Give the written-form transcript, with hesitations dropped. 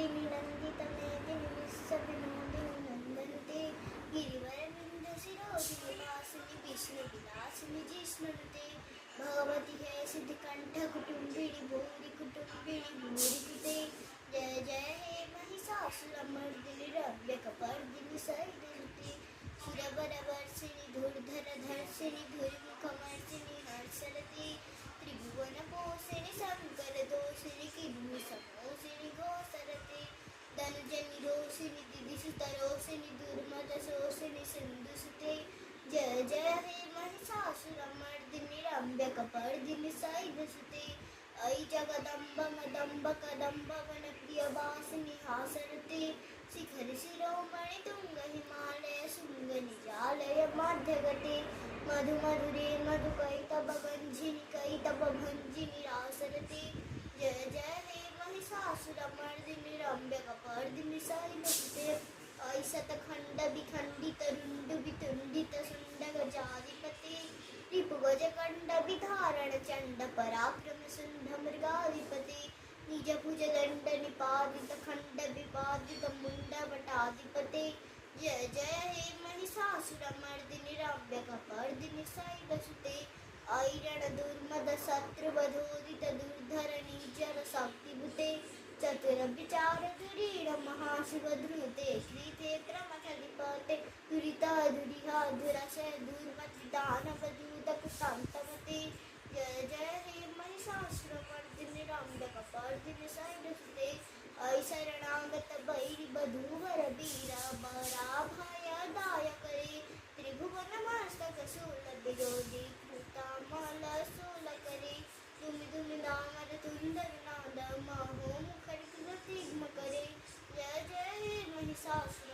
नंदिनी नन्दितमेदिनि विश्वविनोदिनि नन्दन्ते गिरिवरविन्दशिरोधिनि वासिनि विष्णुविलासिनि जिष्णुनुते भगवति हे सिद्धकण्ठ कुटुम्बिनि भूरि कुटुम्बिनि भूरिकृते जय जय हे महिषासुरमर्दिनि रम्यकपर्दिनि सैर्यनुते सुरवरवर्षिणि धूर्धरधर्षिणि धुर्मुखमर्षिणि हर्षरते त्रिभुवनपोषिणि शङ्करदोषिणि किंभूषणोषिणि घोषरते धनुजनिरोषिणि दिदिशुतरोषिणि दुर्मदशोषिणि सिन्धुसुते जय जय हे महिषासुरमर्दिनि रम्यकपर्दिनि सैर्यसुते अयि जगदम्ब मदम्ब कदम्ब वनप्रियवासिनि हासरते शिखरि शिरोमणि तुङ्ग हिमालय शृङ्ग निजालय मध्यगते मधुमधुरे मधुकैतवगञ्जिनि कैतवभञ्जिनि रासरते जय जय हे महिषासुरमर्दिनि रम्यकपर्दिनि शैलसुते अयि शतखण्ड विखण्डित रुण्ड वितुण्डित शुण्ड गजाधिपते रिपुगजकण्ड विधारण चण्ड पराक्रम शुण्ड मृगाधिपते निजभुज दण्ड निपातित खण्ड विपातित मुण्ड वटाधिपते जय जय हे महिषासुरमर्दिनि रम्यकपर्दिनि शैलसुते ऐरण दुर्मद शत्रुवधोदित दुर्धर नीचर शक्तिभुते चतुर विचार धुरीण महाशिवधृते श्रीक्षेत्रमठधिपते दुरिता दुरिहा दुरशय दुर्मति दानवदूतकुशान्तमते जय जय हे महिषासुरमर्दिनि रम्यकपर्दिनि शैलसुते अयि शरणागत भैरि वधूवर वीर वराभयदायकरे त्रिभुवनमस्तक शूलविरोधि कृतामलशूलकरे दुमि दुमि दामर तुन्दर नाद महो मुखर कृतिग्म करे जय जय हे महिषासुर